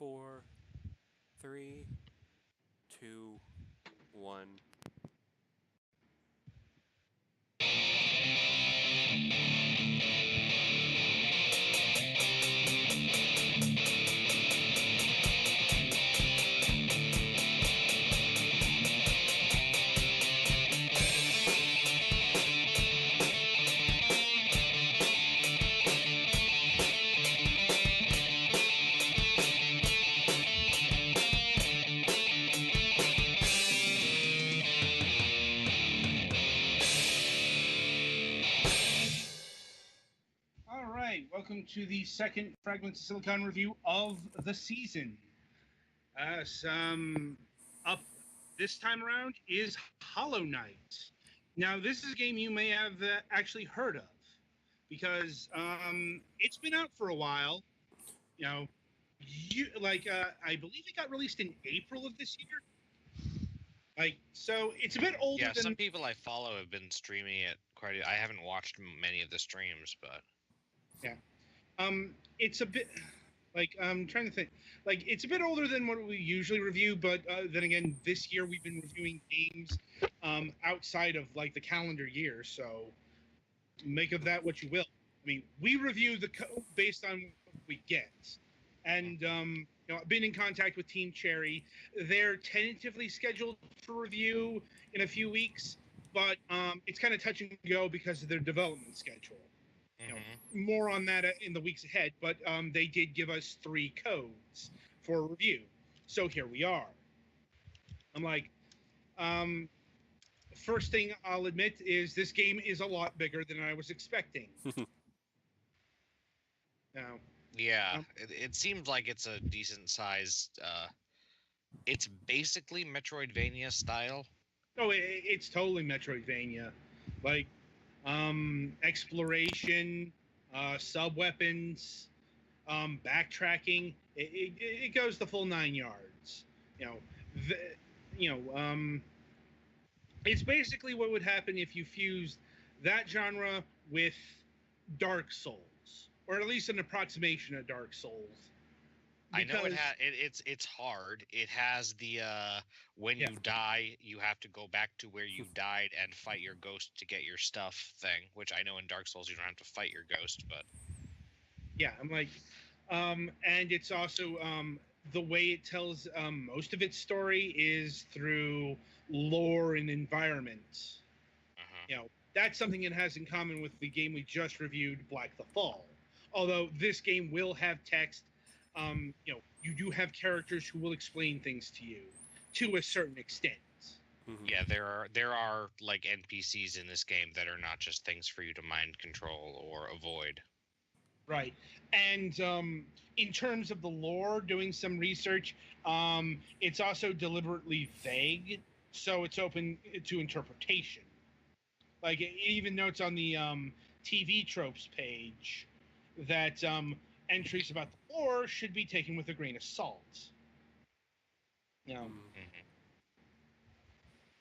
4, 3, 2, 1. All right, welcome to the second Fragments of Silicon review of the season. Up this time around is Hollow Knight. Now, this is a game you may have actually heard of because it's been out for a while. You know, I believe it got released in April of this year. So it's a bit older Yeah, than some people I follow have been streaming it quite. I haven't watched many of the streams, but yeah. It's a bit I'm trying to think. It's a bit older than what we usually review, but then again, this year we've been reviewing games outside of the calendar year, so make of that what you will. I mean, we review based on what we get, and I've been in contact with Team Cherry. They're tentatively scheduled for review in a few weeks, but it's kind of touch and go because of their development schedule. More on that in the weeks ahead, but they did give us 3 codes for review. So here we are. First thing I'll admit is this game is a lot bigger than I was expecting. Now, yeah, it seems like it's a decent sized. It's basically Metroidvania style. Oh, it's totally Metroidvania. Exploration, sub-weapons, backtracking. It goes the full 9 yards. It's basically what would happen if you fused that genre with Dark Souls, or at least an approximation of Dark Souls. I know it's hard. It has the when you die, you have to go back to where you died and fight your ghost to get your stuff thing, which I know in Dark Souls you don't have to fight your ghost, but yeah, and it's also the way it tells most of its story is through lore and environment. That's something it has in common with the game we just reviewed, Black the Fall. Although this game will have text. You do have characters who will explain things to you to a certain extent. Yeah, there are NPCs in this game that are not just things for you to mind control or avoid. Right. And in terms of the lore, doing some research, it's also deliberately vague, so it's open to interpretation. It even notes on the TV tropes page that entries about the lore should be taken with a grain of salt.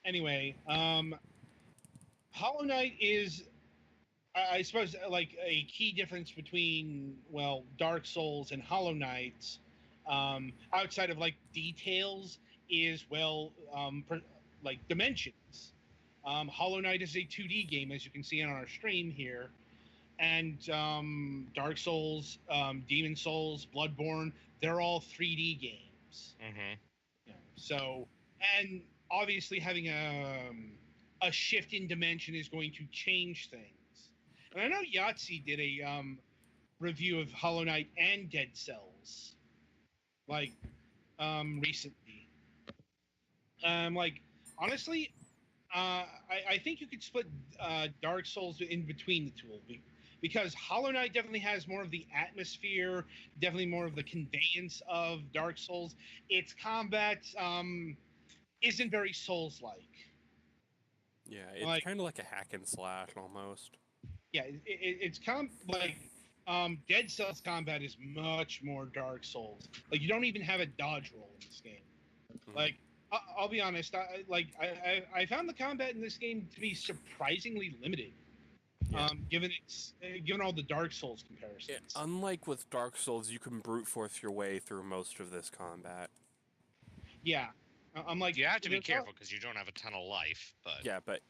Anyway, Hollow Knight is, I suppose, a key difference between, Dark Souls and Hollow Knight, outside of details, is dimensions. Hollow Knight is a 2D game, as you can see on our stream here. And Dark Souls, Demon Souls, Bloodborne, they're all 3D games. So, and obviously having a shift in dimension is going to change things. And I know Yahtzee did a review of Hollow Knight and Dead Cells, recently. Honestly, I think you could split Dark Souls in between the two, because Hollow Knight definitely has more of the atmosphere, definitely more of the conveyance of Dark Souls. Its combat isn't very Souls-like. Yeah, it's kind of like a hack and slash almost. Yeah, it's kind of Dead Cells combat is much more Dark Souls. You don't even have a dodge roll in this game. I'll be honest. I found the combat in this game to be surprisingly limited. Yeah. Given all the Dark Souls comparisons. Unlike with Dark Souls, you can brute force your way through most of this combat. Yeah, I'm like, you have to be careful because you don't have a ton of life, but but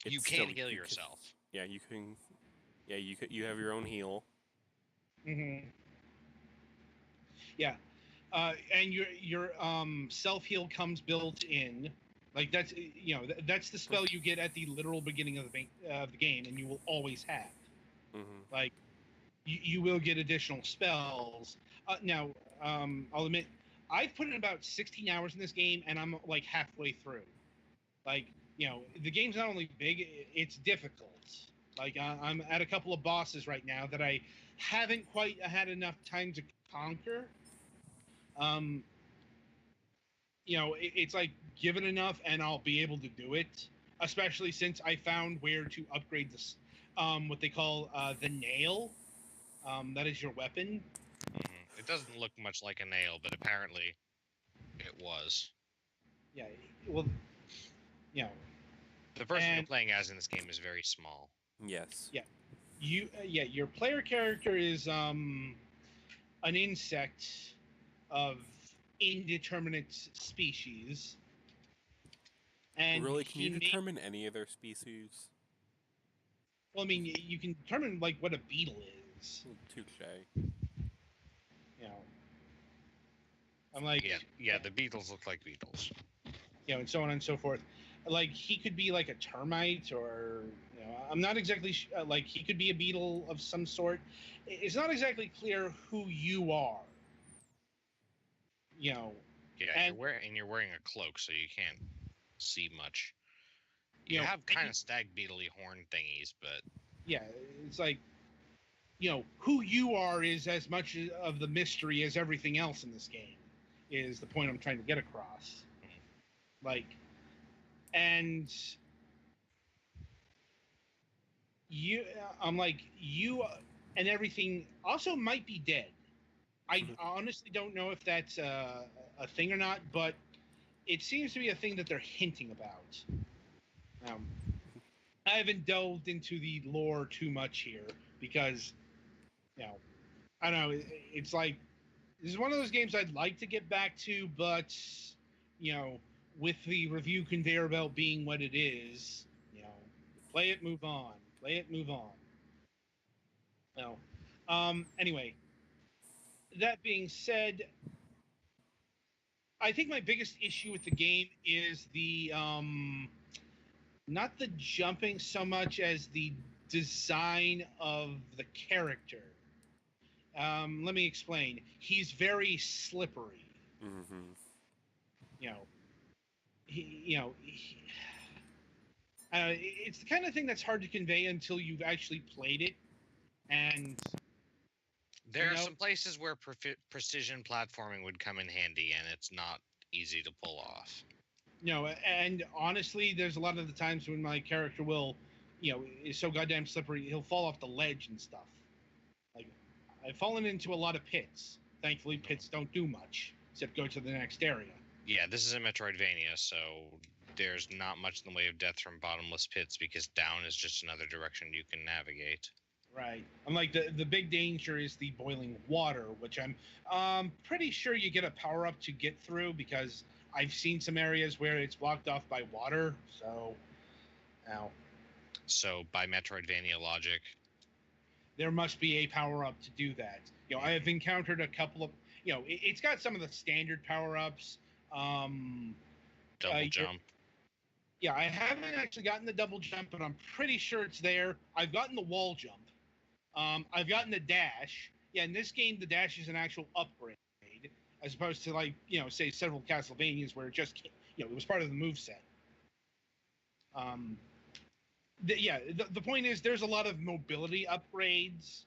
you can heal yourself. You can. Yeah, you have your own heal. Mm-hmm. Yeah, and your self heal comes built in. Like that's that's the spell you get at the literal beginning of the game, and you will always have. Mm-hmm. Like you will get additional spells. Now, I'll admit, I've put in about 16 hours in this game, and I'm like halfway through. Like the game's not only big, it's difficult. Like I'm at a couple of bosses right now that I haven't quite had enough time to conquer. It's like given enough and I'll be able to do it, especially since I found where to upgrade this, what they call the nail. That is your weapon. Mm-hmm. It doesn't look much like a nail, but apparently it was. Yeah, well, the person you're playing as in this game is very small. Yes. Yeah, your player character is an insect of indeterminate species. And really, can you determine any of their species? Well, I mean, you can determine like what a beetle is. Touché. I'm like, yeah, the beetles look like beetles. And so on and so forth. Like he could be like a termite, or I'm not exactly like he could be a beetle of some sort. It's not exactly clear who you are. Yeah, and you're wearing a cloak, so you can't see much. You have kind of stag beetle-y horn thingies, but yeah, it's like who you are is as much of the mystery as everything else in this game. Is the point I'm trying to get across. Like, and I'm like, you and everything also might be dead. I honestly don't know if that's a thing or not, but it seems to be a thing that they're hinting about. I haven't delved into the lore too much here because, I don't know. It's like, this is one of those games I'd like to get back to, but, with the review conveyor belt being what it is, play it, move on. Play it, move on. Anyway, that being said, I think my biggest issue with the game is the not the jumping so much as the design of the character. Let me explain. He's very slippery. Mm-hmm. It's the kind of thing that's hard to convey until you've actually played it. And there are some places where precision platforming would come in handy, and it's not easy to pull off. And honestly, there's a lot of the times when my character will, is so goddamn slippery, he'll fall off the ledge and stuff. Like, I've fallen into a lot of pits. Thankfully, pits don't do much, except go to the next area. Yeah, this is a Metroidvania, so there's not much in the way of death from bottomless pits, because down is just another direction you can navigate. Right. I'm like, the big danger is the boiling water, which I'm pretty sure you get a power-up to get through, because I've seen some areas where it's blocked off by water, so... So, by Metroidvania logic... there must be a power-up to do that. I have encountered a couple of... it's got some of the standard power-ups. Double jump. Yeah, I haven't actually gotten the double jump, but I'm pretty sure it's there. I've gotten the wall jump. I've gotten the dash. Yeah, in this game, the dash is an actual upgrade, as opposed to, like, say several Castlevanias where it just, it was part of the moveset. The point is there's a lot of mobility upgrades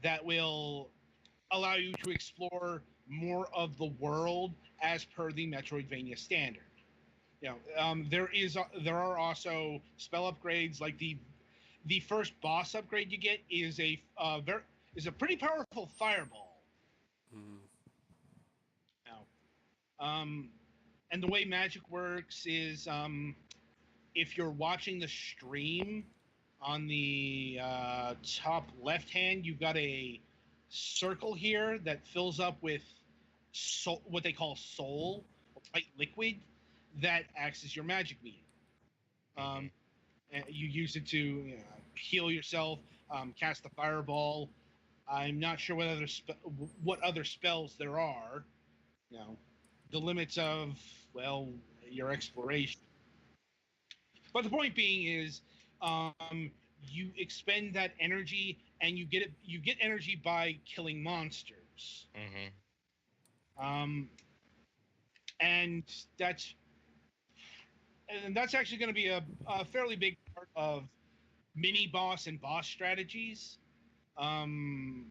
that will allow you to explore more of the world as per the Metroidvania standard. There are also spell upgrades, like the first boss upgrade you get is a pretty powerful fireball. And the way magic works is if you're watching the stream On the top left hand, you've got a circle here that fills up with what they call soul, white liquid, that acts as your magic meter. Mm-hmm. You use it to heal yourself, cast the fireball. I'm not sure what other spells there are. You know, the limits of your exploration. But the point being is, you expend that energy, and you get it. You get energy by killing monsters. Mm-hmm. Um, and that's actually going to be a fairly big part of mini boss and boss strategies. Either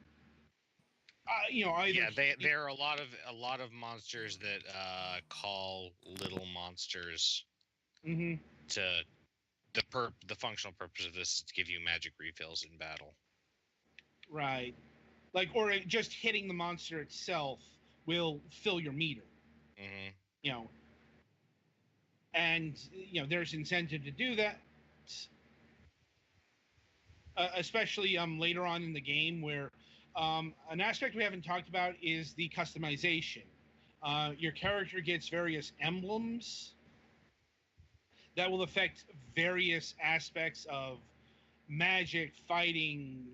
Yeah, there are a lot of monsters that call little monsters Mhm. to the functional purpose of this is to give you magic refills in battle. Right, like, or just hitting the monster itself will fill your meter. Mm-hmm. You know, and there's incentive to do that, especially later on in the game, where an aspect we haven't talked about is the customization. Your character gets various emblems that will affect various aspects of magic, fighting,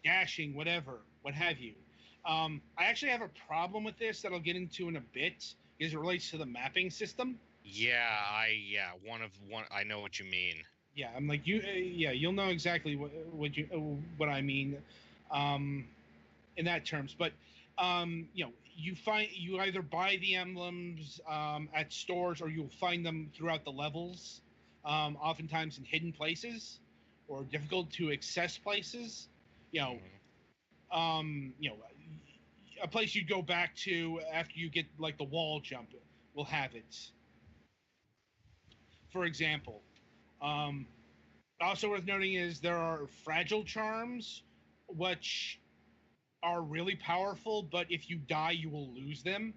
dashing, whatever, what have you. I actually have a problem with this that I'll get into in a bit, because it relates to the mapping system. One I know what you mean. Yeah, I'm like you. You'll know exactly what I mean, in that terms. But you either buy the emblems at stores, or you'll find them throughout the levels, oftentimes in hidden places or difficult to access places. You know, a place you'd go back to after you get like the wall jump will have it. For example, um, also worth noting is there are fragile charms, which are really powerful, but if you die, you will lose them.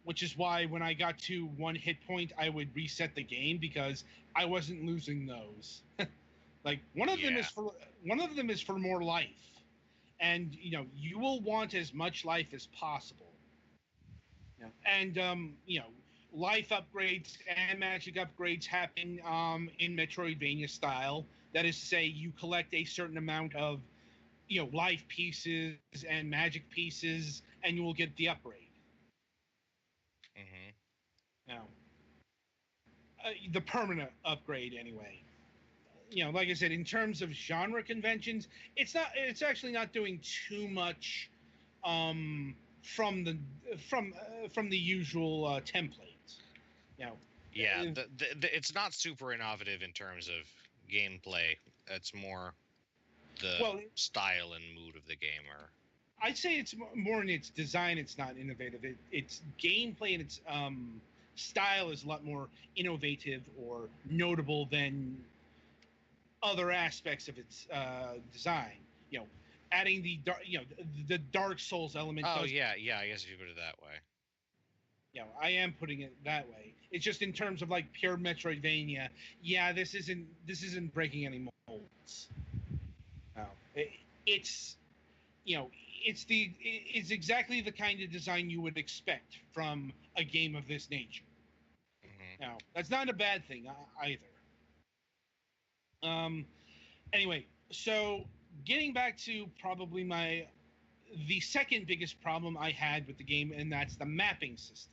Which is why when I got to 1 hit point, I would reset the game, because I wasn't losing those. Like one of them is for more life, and you will want as much life as possible. And life upgrades and magic upgrades happen in Metroidvania style. That is to say, you collect a certain amount of life pieces and magic pieces, and you will get the upgrade. Mm-hmm. Now, the permanent upgrade, anyway. Like I said, in terms of genre conventions, it's not. It's actually not doing too much from the usual templates. You know, Yeah, it's not super innovative in terms of gameplay. It's more the style and mood of the game. Or I'd say it's more in its design. It's not innovative. Its gameplay and its style is a lot more innovative or notable than other aspects of its design. Adding the Dark Souls element. Oh yeah, I guess if you put it that way. I am putting it that way. It's just in terms of like pure Metroidvania. Yeah, this isn't breaking any molds. No, it's it's exactly the kind of design you would expect from a game of this nature. Mm-hmm. Now, that's not a bad thing either. Anyway, so getting back to probably the second biggest problem I had with the game, and that's the mapping system.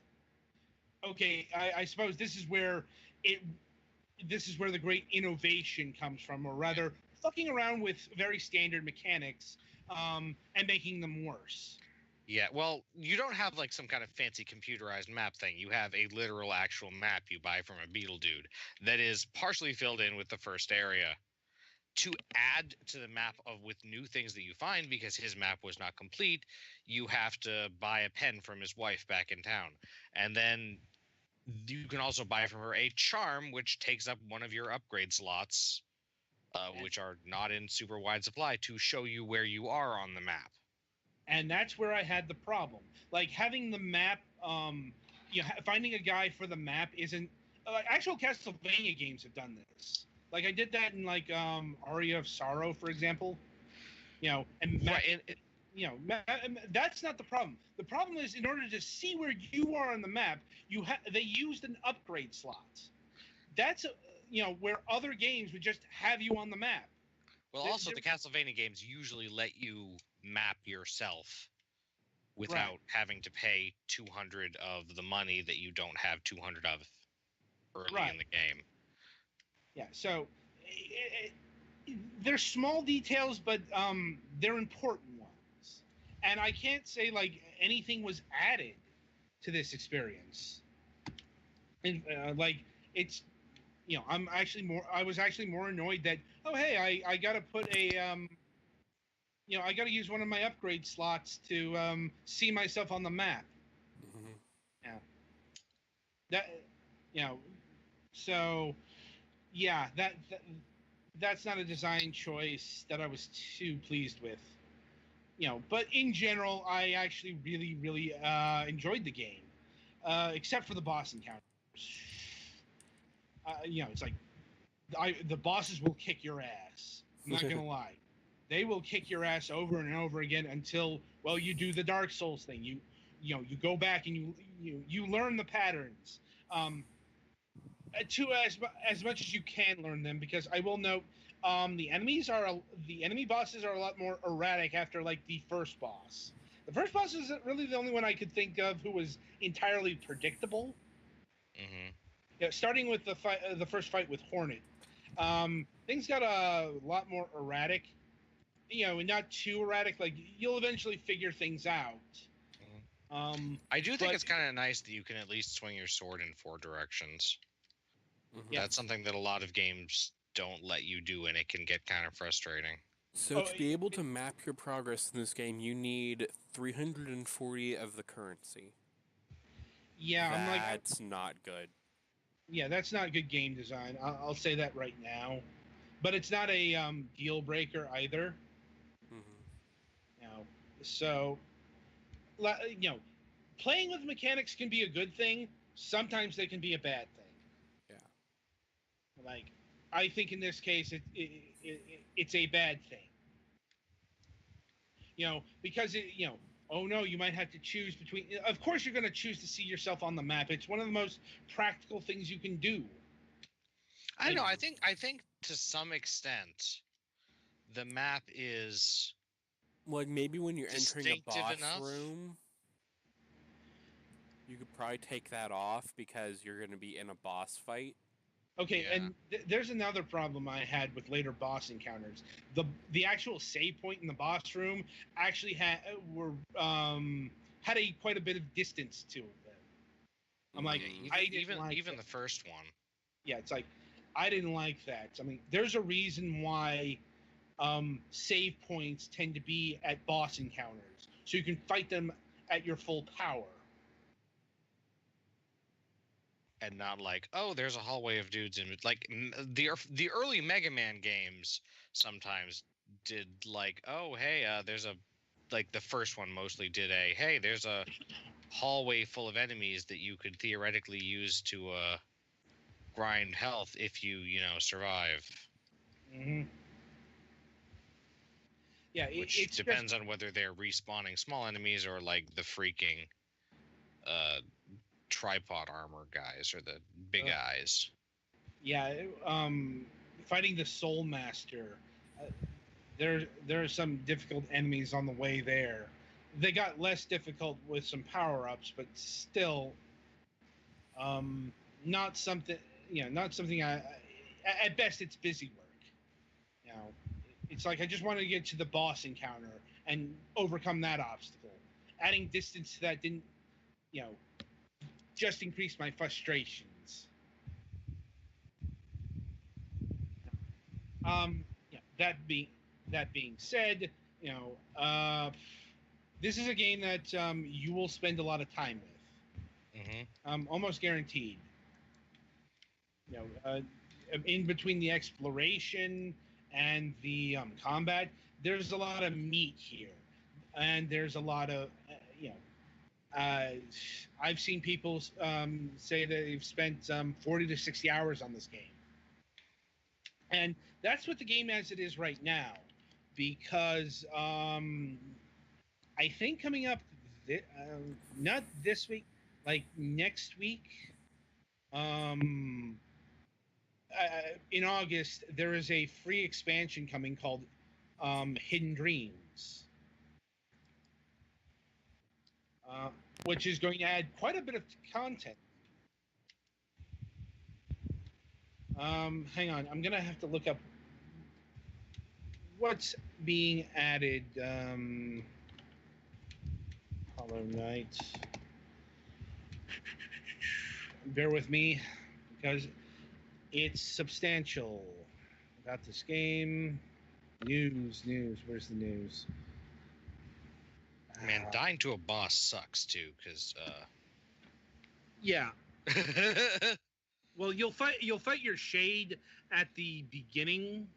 Okay, I suppose this is where the great innovation comes from, or rather, fucking around with very standard mechanics and making them worse. Yeah, well, you don't have like some kind of fancy computerized map thing. You have a literal actual map you buy from a Beetle dude that is partially filled in with the first area. To add to the map with new things that you find, because his map was not complete, you have to buy a pen from his wife back in town. And then you can also buy from her a charm, which takes up one of your upgrade slots, which are not in super wide supply, to show you where you are on the map. And that's where I had the problem. Like having the map, finding a guy for the map isn't. Actual Castlevania games have done this. Like I did that in like Aria of Sorrow, for example. And Right. that's not the problem. The problem is, in order to see where you are on the map, they used an upgrade slot. That's where other games would just have you on the map. Well, also the Castlevania games usually let you map yourself without having to pay 200 of the money that you don't have 200 of early in the game. Yeah, so they're small details, but they're important ones. And I can't say like anything was added to this experience. And like it's I was actually more annoyed that, oh hey, I gotta put a I gotta use one of my upgrade slots to see myself on the map. Mm-hmm. Yeah. That so yeah, that's not a design choice that I was too pleased with. But in general, I actually really, really enjoyed the game, except for the boss encounters. It's like the bosses will kick your ass. I'm not gonna lie, they will kick your ass over and over again until you do the Dark Souls thing. You go back and you learn the patterns. To as much as you can learn them, because I will note the enemy bosses are a lot more erratic after like the first boss. The first boss is really the only one I could think of who was entirely predictable. Mm-hmm. Yeah, starting with the first fight with Hornet, things got a lot more erratic. And not too erratic. Like you'll eventually figure things out. I do think it's kind of nice that you can at least swing your sword in 4 directions. Mm-hmm. That's something that a lot of games don't let you do, and it can get kind of frustrating. So to be able to map your progress in this game, you need 340 of the currency. Yeah, that's not good. Yeah, that's not good game design. I'll say that right now. But it's not a deal breaker either. Mm-hmm. So playing with mechanics can be a good thing. Sometimes they can be a bad thing. Yeah. Like, I think in this case, it's a bad thing. Because oh no, you might have to choose between. Of course, you're going to choose to see yourself on the map. It's one of the most practical things you can do. I know. I think to some extent, the map is like maybe when you're entering a boss room, you could probably take that off because you're going to be in a boss fight. Okay, yeah. And there's another problem I had with later boss encounters. The actual save point in the boss room actually had quite a bit of distance to them. I'm like, even the first one. Yeah, it's like I didn't like that. I mean, there's a reason why save points tend to be at boss encounters, so you can fight them at your full power. And not like, oh, there's a hallway of dudes in like the early Mega Man games sometimes did like, oh hey, there's a like the first one mostly did a hey, there's a hallway full of enemies that you could theoretically use to grind health if you survive. Mm-hmm. Yeah, which depends on whether they're respawning small enemies or like the freaking tripod armor guys or the big eyes. Yeah, fighting the Soul Master, there are some difficult enemies on the way there. They got less difficult with some power-ups, but still not something at best it's busy work. It's like I just wanted to get to the boss encounter and overcome that obstacle. Adding distance to that didn't just increase my frustrations. That being said, this is a game that you will spend a lot of time with. Mm-hmm. Almost guaranteed. In between the exploration and the combat, there's a lot of meat here, and there's a lot of I've seen people say that they've spent 40 to 60 hours on this game. And that's what the game as it is right now, because I think coming up, not this week, like next week, um, in August, there is a free expansion coming called Hidden Dreams, uh, which is going to add quite a bit of content. Hang on, I'm gonna have to look up what's being added. Hollow Knight. Bear with me, because it's substantial. About this game. News. Where's the news? Man, dying to a boss sucks too, because Yeah. Well, you'll fight your shade at the beginning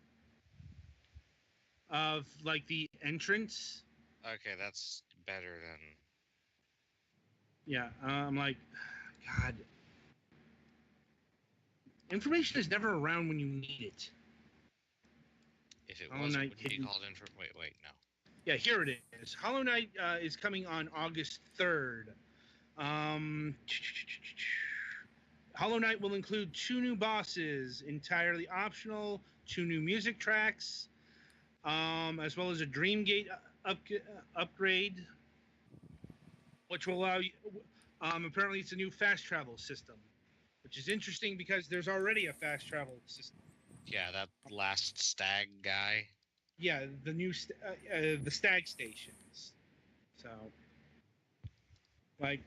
of like the entrance. okay, that's better than. Yeah, I'm like, God. Information is never around when you need it. If it Hollow was, it Knight wouldn't be Hidden- called info. Wait, no. Yeah, here it is. Hollow Knight is coming on August 3rd. Hollow Knight will include 2 new bosses, entirely optional, 2 new music tracks, as well as a Dreamgate upgrade, which will allow you. Apparently, it's a new fast travel system, which is interesting because there's already a fast travel system. Yeah, that last stag guy. Yeah, the new the stag stations. So, like,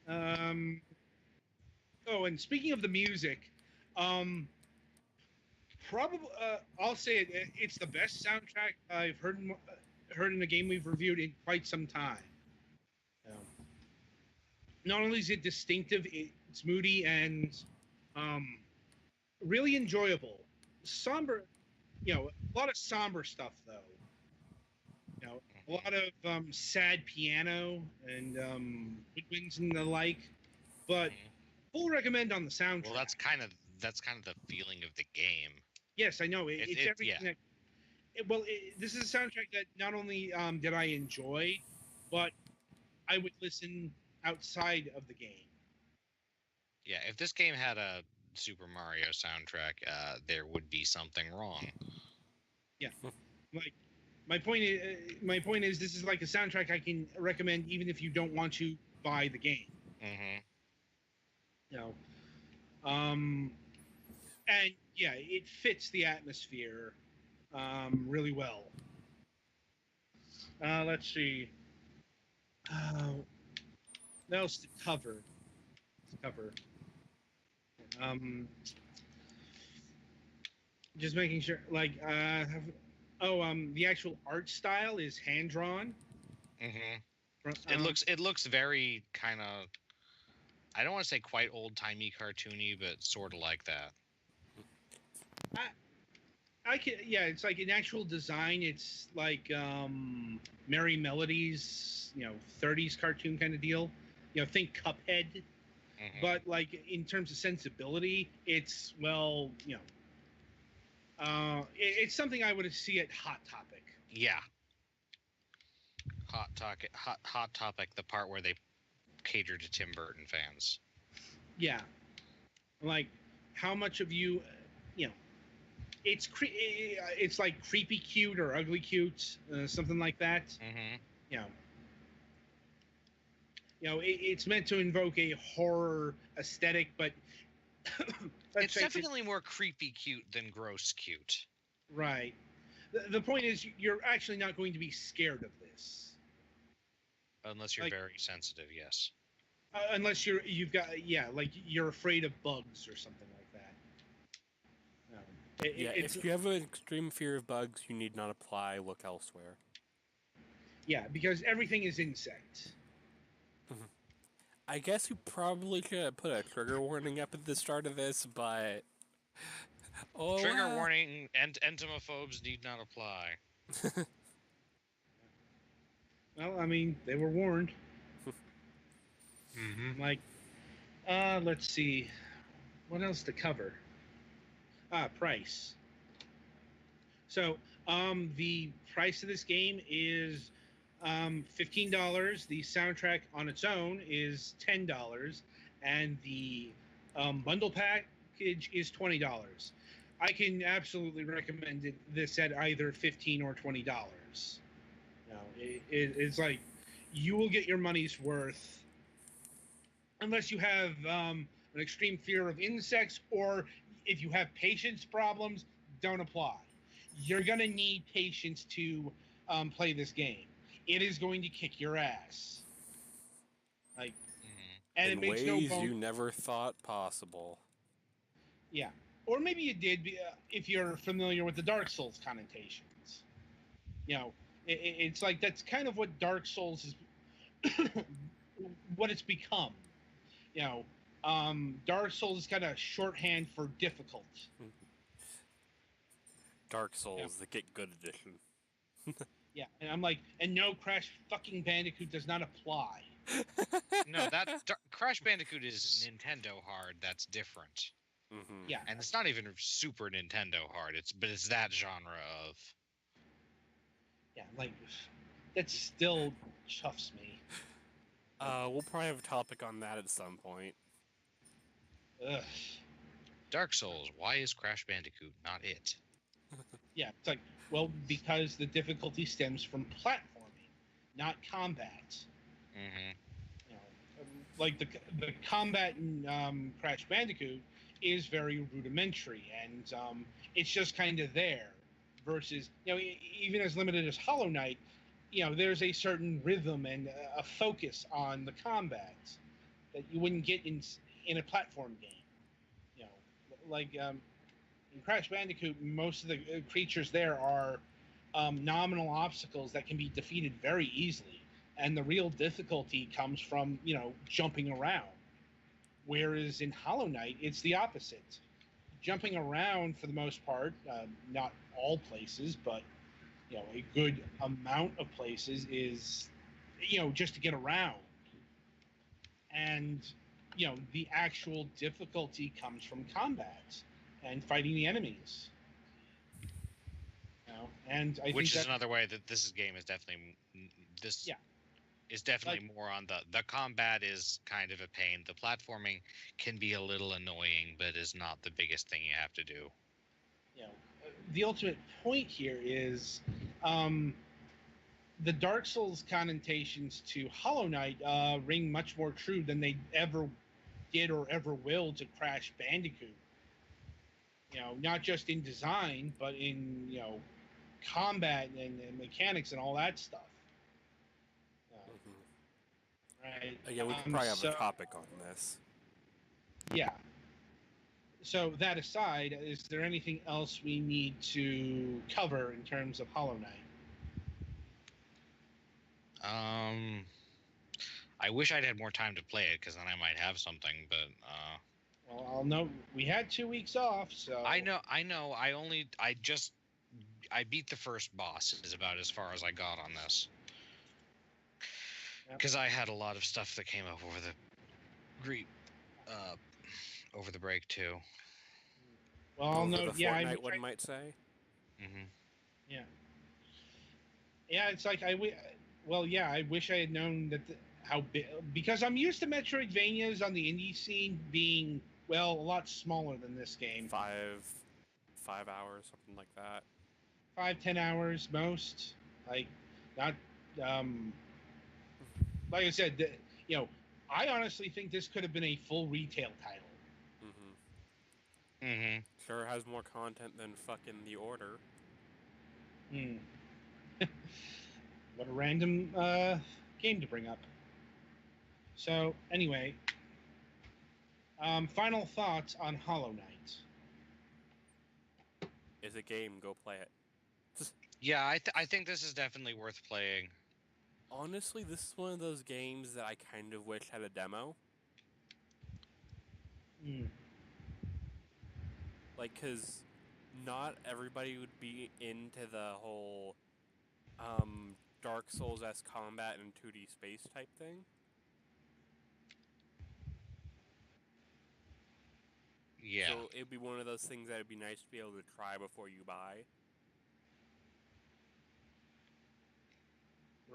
oh, and speaking of the music, probably I'll say it's the best soundtrack I've heard in a game we've reviewed in quite some time. Not only is it distinctive, it's moody and um, really enjoyable. Somber, a lot of somber stuff though. A lot of sad piano and woodwinds and the like. But full recommend on the soundtrack. Well, that's kind of the feeling of the game. Yes, I know. It's everything. Yeah. This is a soundtrack that not only did I enjoy, but I would listen outside of the game. Yeah, if this game had a Super Mario soundtrack, there would be something wrong. Yeah, like my point is this is like a soundtrack I can recommend even if you don't want to buy the game. Mm-hmm. And yeah, it fits the atmosphere really well. Let's see. What else to cover? Just making sure, like, the actual art style is hand drawn. Mm-hmm. It looks very kind of. I don't want to say quite old timey cartoony, but sort of like that. It's like an actual design. It's like Merry Melodies, 30s cartoon kind of deal. Think Cuphead. Mm-hmm. But like in terms of sensibility, it's it's something I would see at Hot Topic. Yeah. Hot Topic, the part where they cater to Tim Burton fans. Yeah. Like, how much of you, it's like creepy cute or ugly cute, something like that. Mm-hmm. It's meant to invoke a horror aesthetic, but it's definitely more creepy cute than gross cute. Right. The point is, you're actually not going to be scared of this, unless you're very sensitive. Yes. Unless you've got you're afraid of bugs or something like that. If you have an extreme fear of bugs, you need not apply. Look elsewhere. Yeah, because everything is insect. I guess you probably could put a trigger warning up at the start of this, but trigger warning and entomophobes need not apply. Well, I mean, they were warned. Mm-hmm. Like, let's see, what else to cover? Price. So, the price of this game is $15. The soundtrack on its own is $10, and the bundle package is $20. I can absolutely recommend this at either $15 or $20. You know, it's like you will get your money's worth unless you have an extreme fear of insects, or if you have patience problems, don't apply. You're going to need patience to play this game. It is going to kick your ass. Like, and In it makes no ways bone. you never thought possible. Yeah, or maybe you did if you're familiar with the Dark Souls connotations. You know, it's like that's kind of what Dark Souls is, what it's become. You know, Dark Souls is kind of shorthand for difficult. Dark Souls, the Get Good edition. Yeah, and I'm like, and no, Crash fucking Bandicoot does not apply. No, Crash Bandicoot is Nintendo hard. That's different. Mm-hmm. Yeah, And it's not even Super Nintendo hard. It's that genre of. yeah, like that still chuffs me. We'll probably have a topic on that at some point. Ugh. Dark Souls. Why is Crash Bandicoot not it? Yeah, it's like, well, because the difficulty stems from platforming, not combat. Mm-hmm. You know, like the combat in Crash Bandicoot is very rudimentary, and it's just kind of there. Versus, you know, even as limited as Hollow Knight, you know, there's a certain rhythm and a focus on the combat that you wouldn't get in a platform game. You know, like in Crash Bandicoot, most of the creatures there are nominal obstacles that can be defeated very easily, and the real difficulty comes from, you know, jumping around. Whereas in Hollow Knight, it's the opposite. Jumping around for the most part, not all places, but you know, a good amount of places is, you know, just to get around. And you know, the actual difficulty comes from combat and fighting the enemies. You know, and I Which think is another way that this game is definitely this. Yeah. Is definitely more on the combat is kind of a pain. The platforming can be a little annoying, but is not the biggest thing you have to do. You know, the ultimate point here is the Dark Souls connotations to Hollow Knight ring much more true than they ever did or ever will to Crash Bandicoot. You know, not just in design, but in, you know, combat and mechanics and all that stuff. Right. Yeah, we could probably have a topic on this. Yeah. So that aside, is there anything else we need to cover in terms of Hollow Knight? I wish I'd had more time to play it because then I might have something. But well, I'll note we had 2 weeks off, so I know. I beat the first boss. Is about as far as I got on this. Because I had a lot of stuff that came up over the break too. Well, I'll note. Yeah, Fortnite, one might say. Mm-hmm. Yeah. Yeah, it's like I wish I had known that how big, because I'm used to Metroidvanias on the indie scene being, well, a lot smaller than this game. 5 hours, something like that. 5-10 hours most. Like, not like I said, you know, I honestly think this could have been a full retail title. Mm-hmm. Mm-hmm. Sure has more content than fucking The Order. Hmm. What a random game to bring up. So, anyway, final thoughts on Hollow Knight. It's a game, go play it. Yeah, I think this is definitely worth playing. Honestly, this is one of those games that I kind of wish had a demo. Like, because not everybody would be into the whole Dark Souls-esque combat and 2D space type thing. Yeah. So it'd be one of those things that would be nice to be able to try before you buy.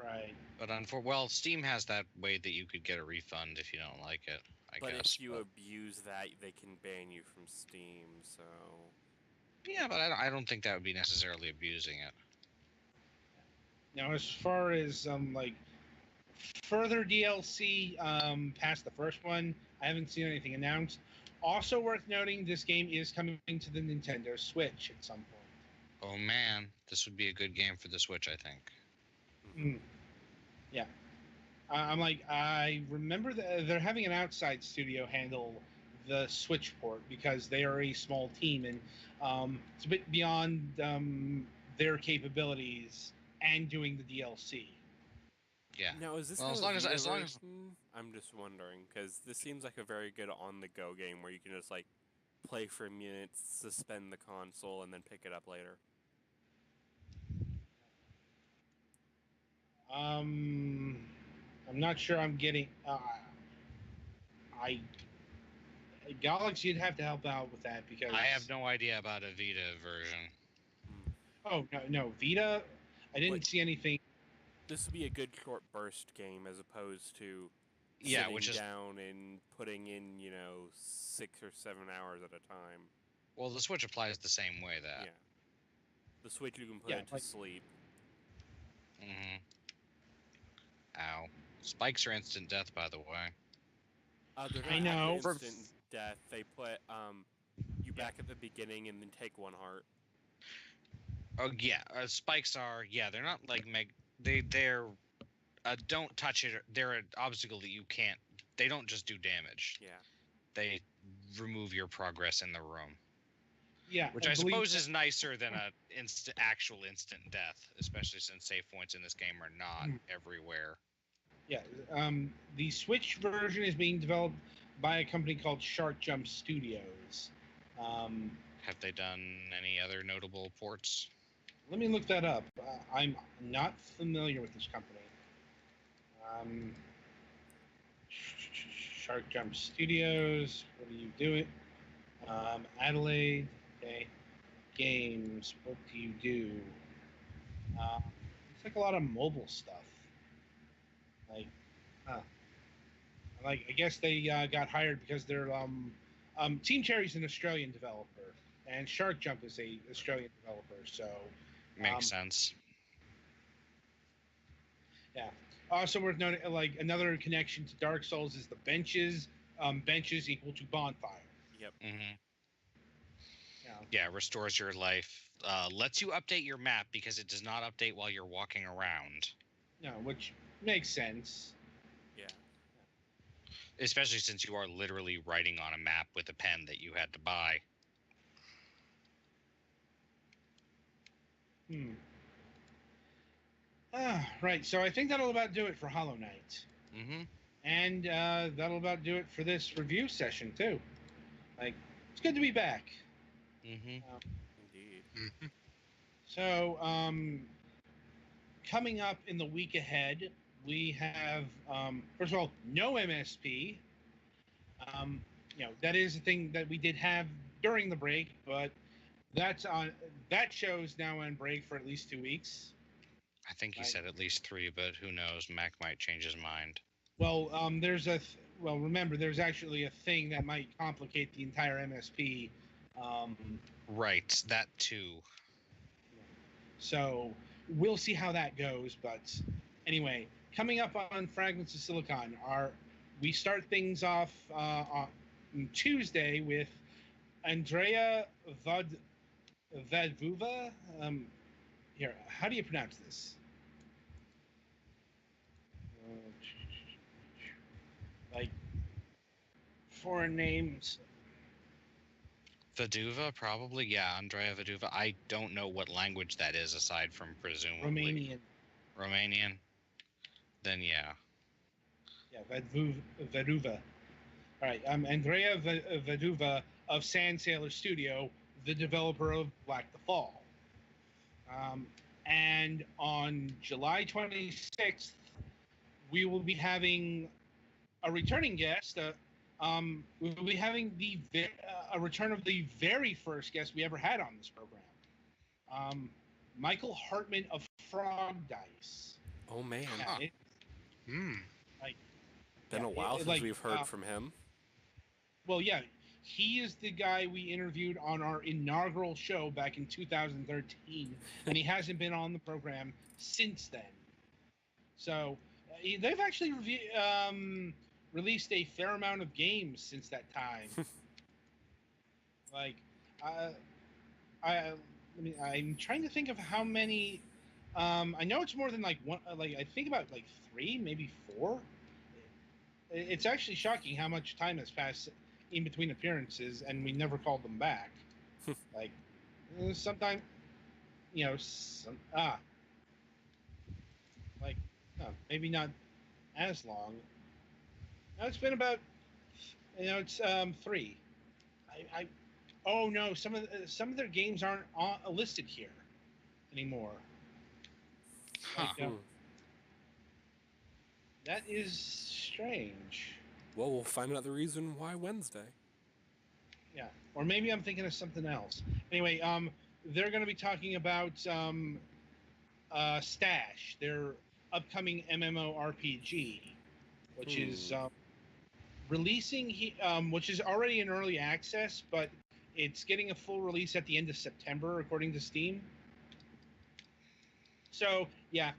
Right. But well, Steam has that way that you could get a refund if you don't like it, I But guess. if you abuse that, they can ban you from Steam. So Yeah, but I don't think that would be necessarily abusing it. Now, as far as like further DLC past the first one, I haven't seen anything announced. Also worth noting, this game is coming to the Nintendo Switch at some point. Oh man, this would be a good game for the Switch, I think. Yeah. I'm like, I remember they're having an outside studio handle the Switch port because they are a small team and it's a bit beyond their capabilities and doing the DLC. Yeah. now, is this Well, have as a long as Vita version? I'm just wondering because this seems like a very good on-the-go game where you can just like play for minutes, suspend the console, and then pick it up later. I'm not sure I'm getting. I Galaxy would have to help out with that because I have no idea about a Vita version. Oh no Vita. I didn't see anything. This would be a good short burst game as opposed to Yeah, sitting which is down and putting in 6 or 7 hours at a time. well, the Switch applies the same way that. Yeah, the Switch you can put it to sleep. Mm-hmm. Ow. Spikes are instant death, by the way. They're not I know. instant death. They put you back at the beginning and then take 1 heart. Oh yeah, spikes are they're not like they're don't touch it. They're an obstacle that you can't. They don't just do damage. Yeah. They remove your progress in the room. Yeah, which I suppose is nicer than a actual instant death, especially since save points in this game are not everywhere. Yeah, the Switch version is being developed by a company called Shark Jump Studios. Have they done any other notable ports? Let me look that up. I'm not familiar with this company. Shark Jump Studios. What do you do it? Adelaide. Okay. Games. What do you do? It's like a lot of mobile stuff. Like, I guess they got hired because they're Team Cherry's an Australian developer, and Shark Jump is a Australian developer. So makes sense. Yeah. Also worth noting, like another connection to Dark Souls is the benches. Benches equal to bonfire. Yep. Mm-hmm. Yeah, restores your life. Lets you update your map because it does not update while you're walking around. No, which makes sense. Yeah. Especially since you are literally writing on a map with a pen that you had to buy. Right, so I think that'll about do it for Hollow Knight. Mm-hmm. And that'll about do it for this review session, too. Like, it's good to be back. Mm-hmm. Indeed. Mm-hmm. So, coming up in the week ahead, we have, first of all, no MSP. That is a thing that we did have during the break, but that show's now on break for at least 2 weeks. I think he said at least 3, but who knows? Mac might change his mind. Well, remember, there's actually a thing that might complicate the entire MSP. Right, that too. So we'll see how that goes. But anyway, coming up on Fragments of Silicon, we start things off on Tuesday with Andrea Vaduva. Here, how do you pronounce this? Like foreign names. Vaduva, probably. Yeah, Andrea Vaduva. I don't know what language that is aside from presumably Romanian. Then yeah. Yeah, Vaduva. All right, Andrea Vaduva of Sand Sailor Studio, the developer of Black the Fall. And on July 26th, we will be having a returning guest. We will be having a return of the very first guest we ever had on this program, Michael Hartman of Frog Dice. Oh man, Yeah, Huh. like been yeah, a while since like we've heard from him. well, yeah, he is the guy we interviewed on our inaugural show back in 2013, and he hasn't been on the program since then. So they've actually released a fair amount of games since that time. Like, uh, I mean, I'm trying to think of how many. I know it's more than like one. Like I think about like three, maybe four. It's actually shocking how much time has passed in between appearances, and we never called them back. Like, sometimes, like, no, maybe not as long. No, it's been about, it's three. I oh no, some of their games aren't listed here anymore. Like, Huh. that is strange. Well, we'll find out the reason why Wednesday. Yeah, or maybe I'm thinking of something else. Anyway, they're going to be talking about Stash, their upcoming MMORPG, which is releasing, which is already in early access, but it's getting a full release at the end of September, according to Steam. So yeah,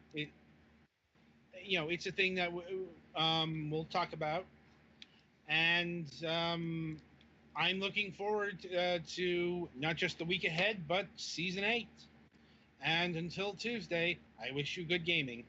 it's a thing that we'll talk about, and I'm looking forward to not just the week ahead, but Season 8. And until Tuesday, I wish you good gaming.